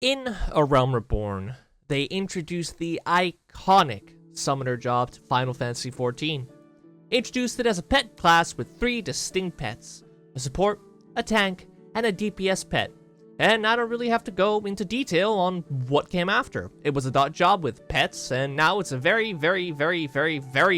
In A Realm Reborn, they introduced the iconic Summoner job to Final Fantasy XIV. Introduced it as a pet class with 3 distinct pets: a support, a tank, and a DPS pet. And I don't really have to go into detail on what came after. It was a dot job with pets, and now it's a very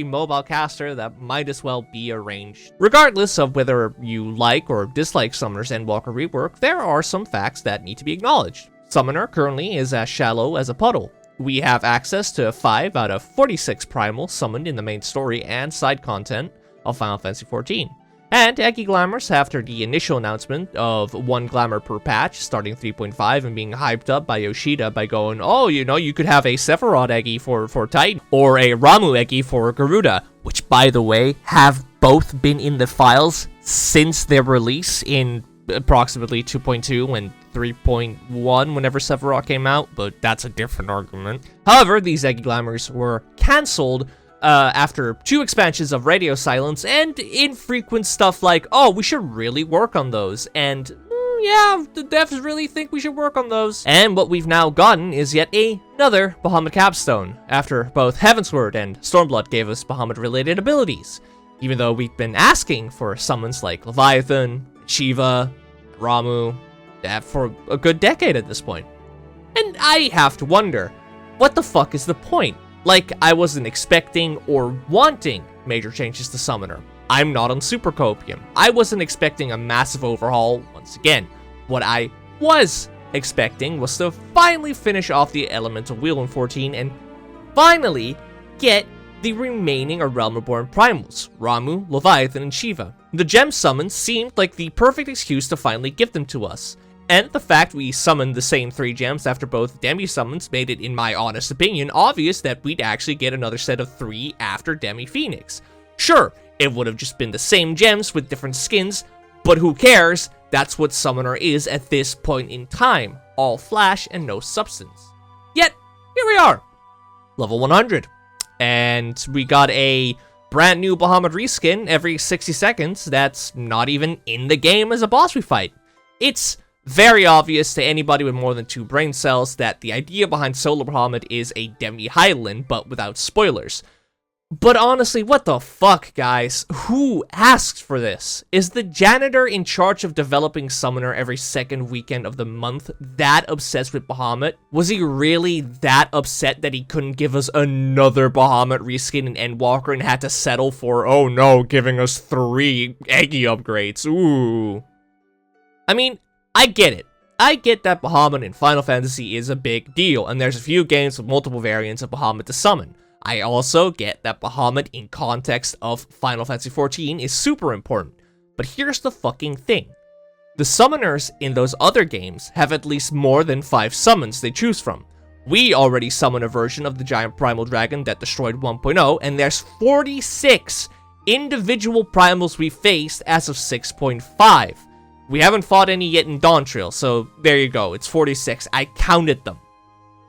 mobile caster that might as well be arranged. Regardless of whether you like or dislike Summoner's Endwalker rework, there are some facts that need to be acknowledged. Summoner currently is as shallow as a puddle. We have access to 5 out of 46 primals summoned in the main story and side content of Final Fantasy XIV. And Eggy Glamours, after the initial announcement of 1 glamour per patch starting 3.5 and being hyped up by Yoshida by going, oh, you know, you could have a Sephiroth Eggy for Titan, or a Ramuh Eggy for Garuda, which, by the way, have both been in the files since their release in approximately 2.2 and 3.1 whenever Sephiroth came out, but that's a different argument. However, these Eggy Glamours were cancelled after 2 expansions of Radio Silence and infrequent stuff like, oh, we should really work on those, and yeah, the devs really think we should work on those. And what we've now gotten is yet another Bahamut capstone, after both Heavensward and Stormblood gave us Bahamut-related abilities, even though we've been asking for summons like Leviathan, Shiva, Ramuh, for a good decade at this point. And I have to wonder, what the fuck is the point? Like, I wasn't expecting or wanting major changes to Summoner. I'm not on Super Copium. I wasn't expecting a massive overhaul once again. What I was expecting was to finally finish off the Elemental Wheel in 14 and finally get the remaining A Realm Reborn primals, Ramuh, Leviathan, and Shiva. The gem summons seemed like the perfect excuse to finally give them to us. And the fact we summoned the same 3 gems after both Demi summons made it, in my honest opinion, obvious that we'd actually get another set of 3 after Demi Phoenix. Sure, it would have just been the same gems with different skins, but who cares? That's what Summoner is at this point in time. All flash and no substance. Yet, here we are. Level 100. And we got a brand new Bahamut reskin every 60 seconds that's not even in the game as a boss we fight. It's very obvious to anybody with more than 2 brain cells that the idea behind Solar Bahamut is a Demi Hylian, but without spoilers. But honestly, what the fuck, guys? Who asked for this? Is the janitor in charge of developing Summoner every second weekend of the month that obsessed with Bahamut? Was he really that upset that he couldn't give us another Bahamut reskin in Endwalker and had to settle for, oh no, giving us 3 Eggy upgrades? Ooh. I mean, I get it. I get that Bahamut in Final Fantasy is a big deal, and there's a few games with multiple variants of Bahamut to summon. I also get that Bahamut in context of Final Fantasy XIV is super important. But here's the fucking thing. The summoners in those other games have at least more than 5 summons they choose from. We already summon a version of the giant primal dragon that destroyed 1.0, and there's 46 individual primals we faced as of 6.5. We haven't fought any yet in Dawntrail, so there you go, it's 46. I counted them.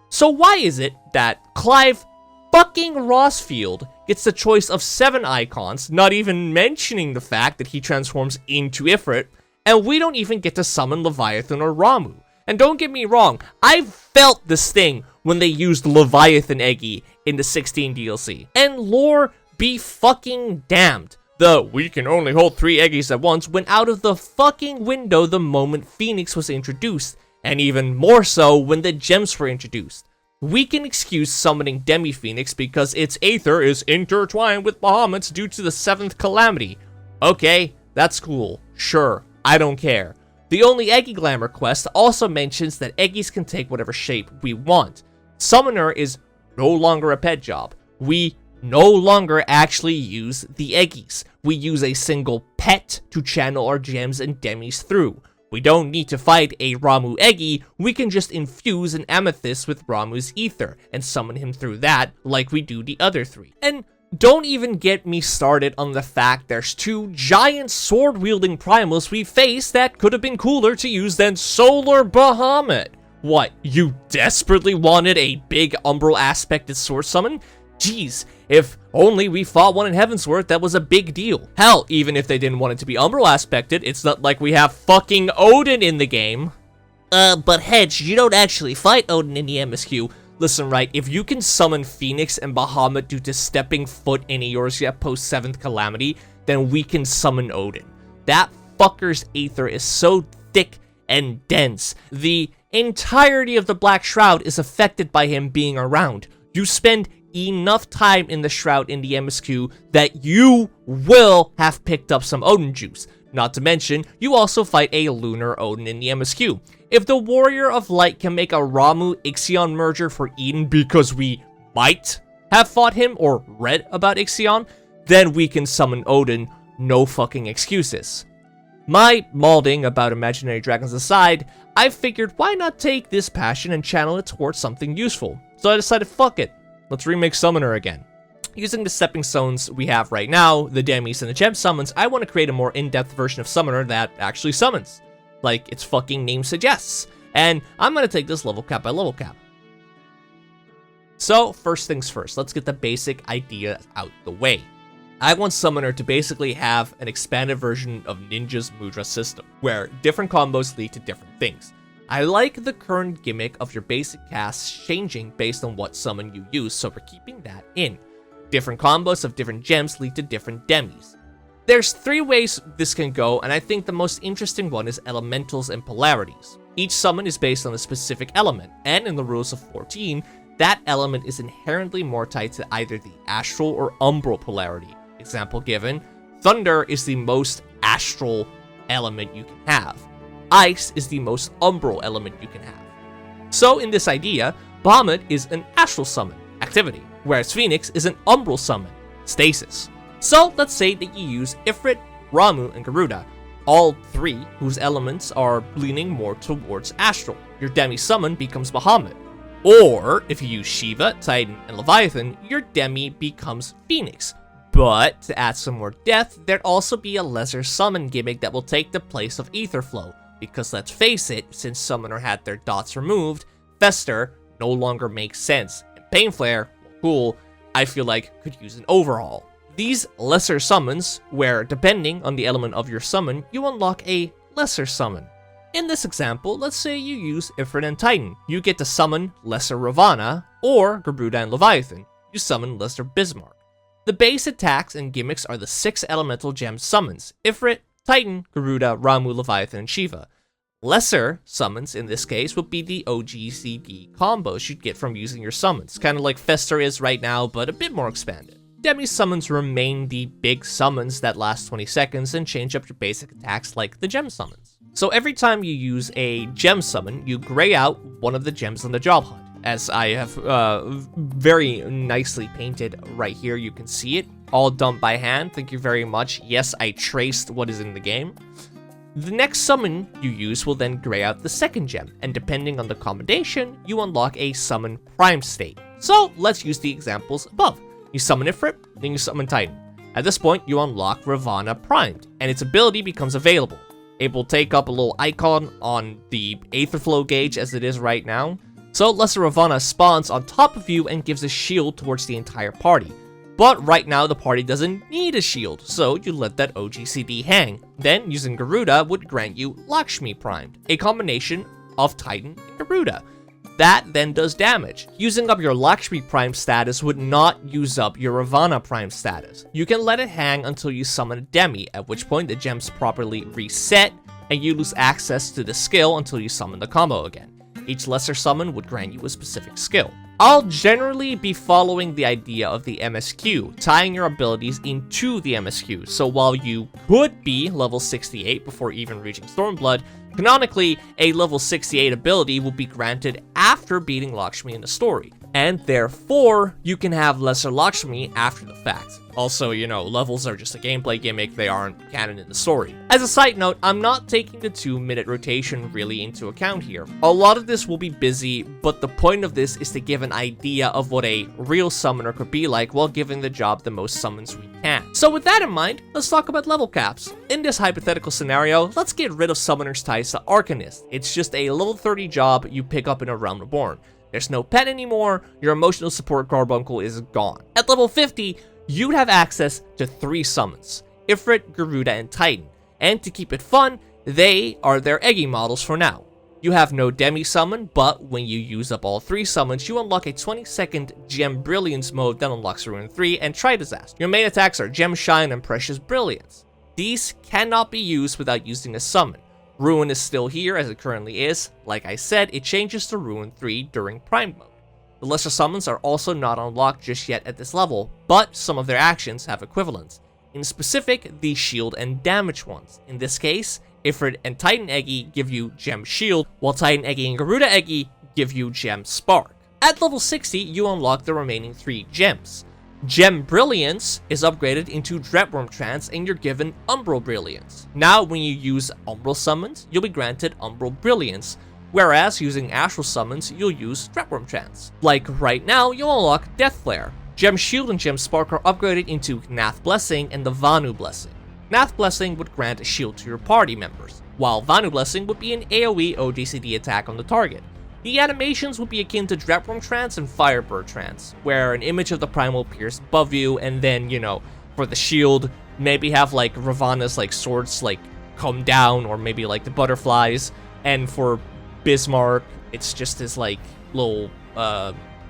So why is it that Clive fucking Rossfield gets the choice of 7 icons, not even mentioning the fact that he transforms into Ifrit, and we don't even get to summon Leviathan or Ramuh? And don't get me wrong, I felt this thing when they used Leviathan Eggy in the 16 DLC. And lore be fucking damned. The "we can only hold 3 Eggies at once" went out of the fucking window the moment Phoenix was introduced, and even more so when the gems were introduced. We can excuse summoning Demi Phoenix because its Aether is intertwined with Bahamut's due to the 7th calamity. Okay, that's cool. Sure, I don't care. The only Eggy Glamour quest also mentions that Eggies can take whatever shape we want. Summoner is no longer a pet job. We no longer actually use the Eggies. We use a single pet to channel our gems and demis through. We don't need to fight a Ramuh Eggy, we can just infuse an Amethyst with Ramuh's Ether and summon him through that like we do the other 3. And don't even get me started on the fact there's 2 giant sword-wielding primals we faced that could have been cooler to use than Solar Bahamut. What, you desperately wanted a big Umbral aspected sword summon? Jeez, if only we fought one in Heavensward that was a big deal. Hell, even if they didn't want it to be Umbral aspected, it's not like we have fucking Odin in the game. But Hedge, you don't actually fight Odin in the MSQ. Listen, right, if you can summon Phoenix and Bahamut due to stepping foot in Eorzea post 7th Calamity, then we can summon Odin. That fucker's Aether is so thick and dense. The entirety of the Black Shroud is affected by him being around. You spend enough time in the Shroud in the MSQ that you will have picked up some Odin juice. Not to mention, you also fight a Lunar Odin in the MSQ. If the Warrior of Light can make a Ramuh-Ixion merger for Eden because we might have fought him or read about Ixion, then we can summon Odin, no fucking excuses. My malding about imaginary dragons aside, I figured why not take this passion and channel it towards something useful. So I decided fuck it, let's remake Summoner again. Using the stepping stones we have right now, the Demis and the Gem Summons, I want to create a more in-depth version of Summoner that actually summons, like its fucking name suggests. And I'm going to take this level cap by level cap. So, first things first, let's get the basic idea out the way. I want Summoner to basically have an expanded version of Ninja's Mudra system, where different combos lead to different things. I like the current gimmick of your basic casts changing based on what summon you use, so we're keeping that in. Different combos of different gems lead to different demis. There's 3 ways this can go, and I think the most interesting one is elementals and polarities. Each summon is based on a specific element, and in the rules of 14, that element is inherently more tied to either the astral or umbral polarity. Example given, thunder is the most astral element you can have. Ice is the most umbral element you can have. So in this idea, Bahamut is an astral summon, activity, whereas Phoenix is an umbral summon, stasis. So let's say that you use Ifrit, Ramuh, and Garuda, all 3 whose elements are leaning more towards astral. Your demi summon becomes Bahamut. Or if you use Shiva, Titan, and Leviathan, your demi becomes Phoenix. But to add some more depth, there'd also be a lesser summon gimmick that will take the place of Ether Flow, because let's face it, since Summoner had their dots removed, Fester no longer makes sense, and Pain Flare, cool, I feel like could use an overhaul. These lesser summons, where depending on the element of your summon, you unlock a lesser summon. In this example, let's say you use Ifrit and Titan. You get to summon Lesser Ravana, or Garuda and Leviathan. You summon Lesser Bismarck. The base attacks and gimmicks are the 6 elemental gem summons: Ifrit, Titan, Garuda, Ramuh, Leviathan, and Shiva. Lesser summons, in this case, would be the OGCD combos you'd get from using your summons, kind of like Fester is right now, but a bit more expanded. Demi summons remain the big summons that last 20 seconds and change up your basic attacks like the gem summons. So every time you use a gem summon, you gray out one of the gems on the job hunt. As I have very nicely painted right here, you can see it, all done by hand, thank you very much. Yes, I traced what is in the game. The next summon you use will then gray out the second gem, and depending on the combination, you unlock a summon prime state. So let's use the examples above. You summon Ifrit, then you summon Titan. At this point, you unlock Ravana primed, and its ability becomes available. It will take up a little icon on the Aetherflow gauge as it is right now. So Lesser Ravana spawns on top of you and gives a shield towards the entire party. But right now the party doesn't need a shield, so you let that OGCD hang. Then using Garuda would grant you Lakshmi primed, a combination of Titan and Garuda. That then does damage. Using up your Lakshmi prime status would not use up your Ravana prime status. You can let it hang until you summon a demi, at which point the gems properly reset and you lose access to the skill until you summon the combo again. Each lesser summon would grant you a specific skill. I'll generally be following the idea of the MSQ, tying your abilities into the MSQ, so while you could be level 68 before even reaching Stormblood, canonically, a level 68 ability will be granted after beating Lakshmi in the story, and therefore, you can have lesser Lakshmi after the fact. Also, you know, levels are just a gameplay gimmick, they aren't canon in the story. As a side note, I'm not taking the 2-minute rotation really into account here. A lot of this will be busy, but the point of this is to give an idea of what a real summoner could be like while giving the job the most summons we can. So with that in mind, let's talk about level caps. In this hypothetical scenario, let's get rid of summoner's ties to Arcanist. It's just a level 30 job you pick up in a Realm Reborn. There's no pet anymore, your emotional support carbuncle is gone. At level 50, you'd have access to 3 summons, Ifrit, Garuda, and Titan. And to keep it fun, they are their Eggy models for now. You have no demi summon, but when you use up all 3 summons, you unlock a 20-second Gem Brilliance mode that unlocks Ruin 3 and Tri-Disaster. Your main attacks are Gem Shine and Precious Brilliance. These cannot be used without using a summon. Ruin is still here as it currently is. Like I said, it changes to Ruin 3 during Prime mode. The lesser summons are also not unlocked just yet at this level, but some of their actions have equivalents. In specific, the shield and damage ones. In this case, Ifrit and Titan Eggy give you Gem Shield, while Titan Eggy and Garuda Eggy give you Gem Spark. At level 60, you unlock the remaining 3 gems. Gem Brilliance is upgraded into Dreadworm Trance and you're given Umbral Brilliance. Now, when you use Umbral summons, you'll be granted Umbral Brilliance, whereas using Astral summons, you'll use Dreadworm Trance. Like right now, you'll unlock Death Flare. Gem Shield and Gem Spark are upgraded into Gnath Blessing and the Vanu Blessing. Gnath Blessing would grant a shield to your party members, while Vanu Blessing would be an AoE OGCD attack on the target. The animations would be akin to Dreadworm Trance and Firebird Trance, where an image of the Primal appears above you, and then, you know, for the shield, maybe have like Ravana's like swords like come down, or maybe like the butterflies, and for Bismarck, it's just his like little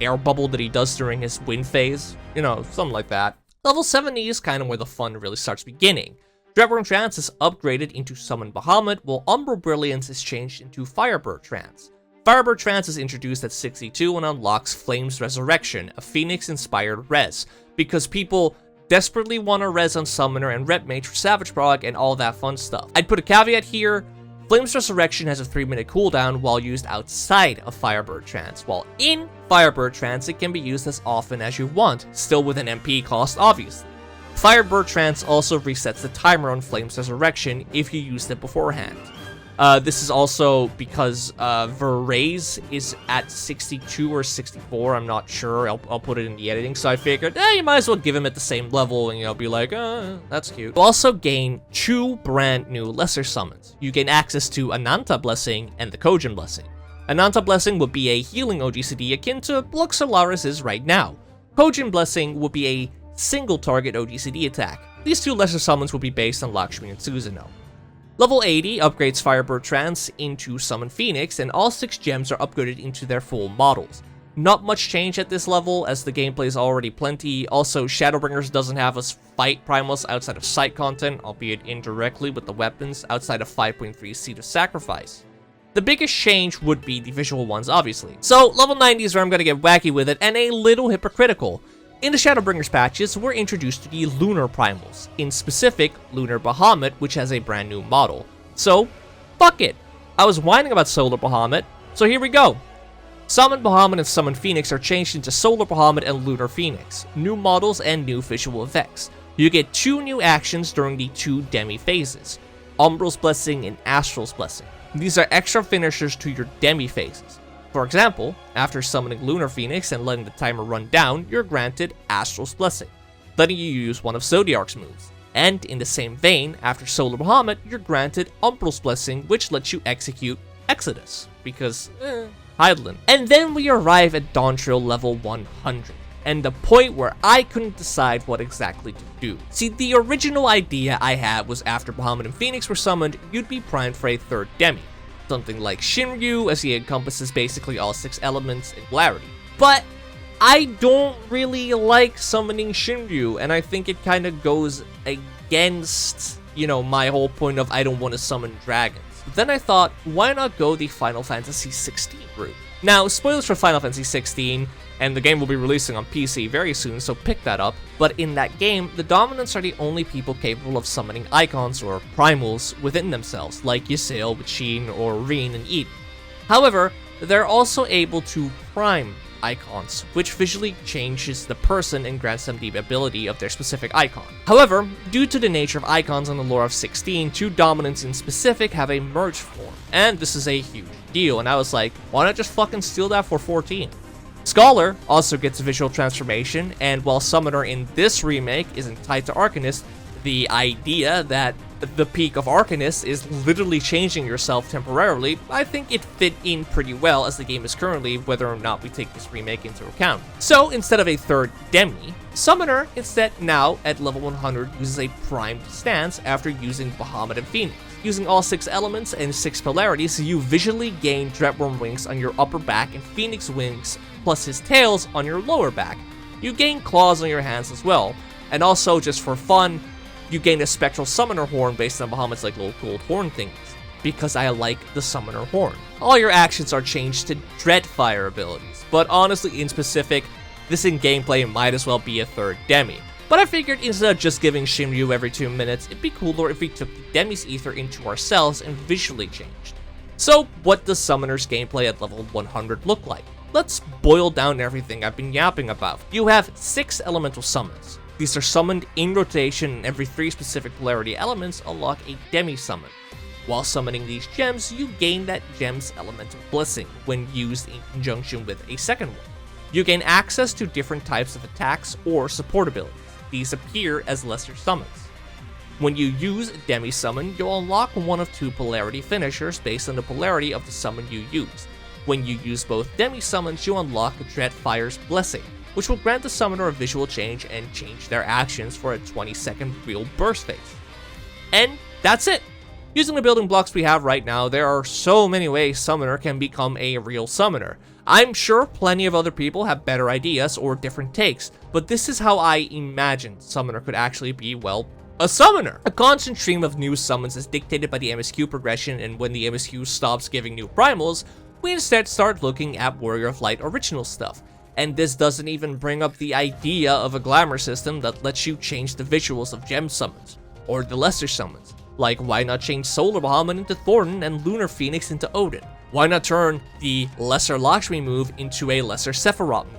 air bubble that he does during his wind phase, you know, something like that. Level 70 is kind of where the fun really starts beginning. Dreadworm Trance is upgraded into Summon Bahamut, while Umbral Brilliance is changed into Firebird Trance. Firebird Trance is introduced at 62 and unlocks Flame's Resurrection, a Phoenix-inspired res, because people desperately want to res on Summoner and Ret Mage for Savage Prog and all that fun stuff. I'd put a caveat here. Flame's Resurrection has a 3-minute cooldown while used outside of Firebird Trance, while in Firebird Trance it can be used as often as you want, still with an MP cost obviously. Firebird Trance also resets the timer on Flame's Resurrection if you used it beforehand. This is also because Verraze is at 62 or 64, I'm not sure, I'll put it in the editing, so I figured, you might as well give him at the same level and, you know, be like, that's cute. You also gain 2 brand new lesser summons. You gain access to Ananta Blessing and the Kojin Blessing. Ananta Blessing would be a healing OGCD akin to Lux Solaris is right now. Kojin Blessing would be a single target OGCD attack. These 2 lesser summons will be based on Lakshmi and Susanoo. Level 80 upgrades Firebird Trance into Summon Phoenix, and all 6 gems are upgraded into their full models. Not much change at this level, as the gameplay is already plenty. Also, Shadowbringers doesn't have us fight Primals outside of site content, albeit indirectly with the weapons, outside of 5.3 Seed of Sacrifice. The biggest change would be the visual ones, obviously. So, level 90 is where I'm gonna get wacky with it, and a little hypocritical. In the Shadowbringers patches, we're introduced to the Lunar Primals, in specific, Lunar Bahamut, which has a brand new model. So, fuck it. I was whining about Solar Bahamut, so here we go. Summon Bahamut and Summon Phoenix are changed into Solar Bahamut and Lunar Phoenix, new models and new visual effects. You get 2 new actions during the 2 demi phases, Umbral's Blessing and Astral's Blessing. These are extra finishers to your demi phases. For example, after summoning Lunar Phoenix and letting the timer run down, you're granted Astral's Blessing, letting you use one of Zodiark's moves. And in the same vein, after Solar Bahamut, you're granted Umbral's Blessing, which lets you execute Exodus, because, Hydaelyn. And then we arrive at Dawntrail level 100, and the point where I couldn't decide what exactly to do. See, the original idea I had was after Bahamut and Phoenix were summoned, you'd be primed for a 3rd demi. Something like Shinryu, as he encompasses basically all 6 elements in polarity. But I don't really like summoning Shinryu, and I think it kind of goes against, you know, my whole point of I don't want to summon dragons. But then I thought, why not go the Final Fantasy XVI route? Now, spoilers for Final Fantasy XVI, and the game will be releasing on PC very soon, so pick that up. But in that game, the Dominants are the only people capable of summoning icons or primals within themselves, like Ysayle with Sheen or Reen and Eden. However, they're also able to prime icons, which visually changes the person and grants them the ability of their specific icon. However, due to the nature of icons in the lore of 16, 2 Dominants in specific have a merge form, and this is a huge deal, and I was like, why not just fucking steal that for 14? Scholar also gets a visual transformation, and while Summoner in this remake isn't tied to Arcanist, the idea that the peak of Arcanist is literally changing yourself temporarily, I think it fit in pretty well as the game is currently, whether or not we take this remake into account. So instead of a 3rd demi, Summoner instead now at level 100 uses a primed stance after using Bahamut and Phoenix. Using all 6 elements and 6 polarities, you visually gain Dreadworm wings on your upper back and Phoenix wings plus his tails on your lower back. You gain claws on your hands as well, and also just for fun, you gain a Spectral Summoner Horn based on Bahamut's like little gold horn things, because I like the Summoner Horn. All your actions are changed to Dreadfire abilities, but honestly in specific, this in gameplay might as well be a third Demi. But I figured instead of just giving Shinryu every 2 minutes, it'd be cooler if we took the Demi's Ether into ourselves and visually changed. So what does Summoner's gameplay at level 100 look like? Let's boil down everything I've been yapping about. You have 6 elemental summons. These are summoned in rotation, and every 3 specific polarity elements unlock a Demi summon. While summoning these gems, you gain that gem's elemental blessing when used in conjunction with a second one. You gain access to different types of attacks or support abilities. These appear as lesser summons. When you use a Demi summon, you'll unlock one of 2 polarity finishers based on the polarity of the summon you use. When you use both Demi summons, you unlock Dreadfire's Blessing, which will grant the summoner a visual change and change their actions for a 20-second real burst phase. And that's it! Using the building blocks we have right now, there are so many ways Summoner can become a real summoner. I'm sure plenty of other people have better ideas or different takes, but this is how I imagined Summoner could actually be, well, a summoner. A constant stream of new summons is dictated by the MSQ progression, and when the MSQ stops giving new primals, we instead start looking at Warrior of Light original stuff. And this doesn't even bring up the idea of a glamour system that lets you change the visuals of gem summons, or the lesser summons. Like, why not change Solar Bahamut into Thornton and Lunar Phoenix into Odin? Why not turn the lesser Lakshmi move into a lesser Sephiroth move?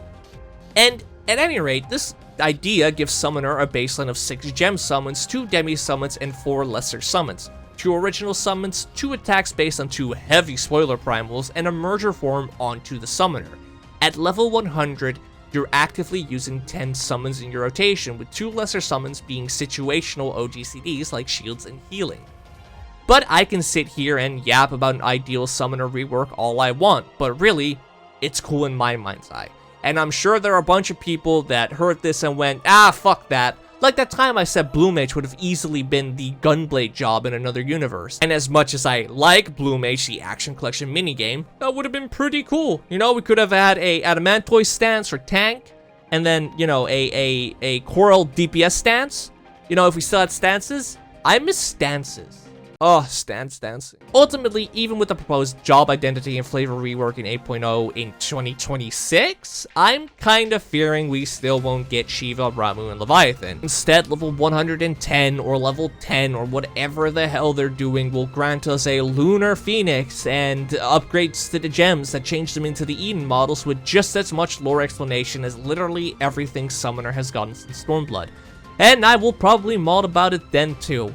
And at any rate, this idea gives Summoner a baseline of 6 gem summons, 2 demi summons, and 4 lesser summons. 2 original summons, 2 attacks based on 2 heavy spoiler primals, and a merger form onto the Summoner. At level 100, you're actively using 10 summons in your rotation, with 2 lesser summons being situational OGCDs like shields and healing. But I can sit here and yap about an ideal summoner rework all I want, but really, it's cool in my mind's eye. And I'm sure there are a bunch of people that heard this and went, ah, fuck that. Like that time I said Blue Mage would have easily been the Gunblade job in another universe. And as much as I like Blue Mage, the Action Collection minigame, that would have been pretty cool. You know, we could have had a Adamantoise stance for tank, and then, you know, a Coral DPS stance. You know, if we still had stances. I miss stances. Oh, dancing. Ultimately, even with the proposed job identity and flavor rework in 8.0 in 2026, I'm kinda fearing we still won't get Shiva, Ramu, and Leviathan. Instead, level 110 or level 10 or whatever the hell they're doing will grant us a Lunar Phoenix and upgrades to the gems that change them into the Eden models with just as much lore explanation as literally everything Summoner has gotten since Stormblood. And I will probably mod about it then too.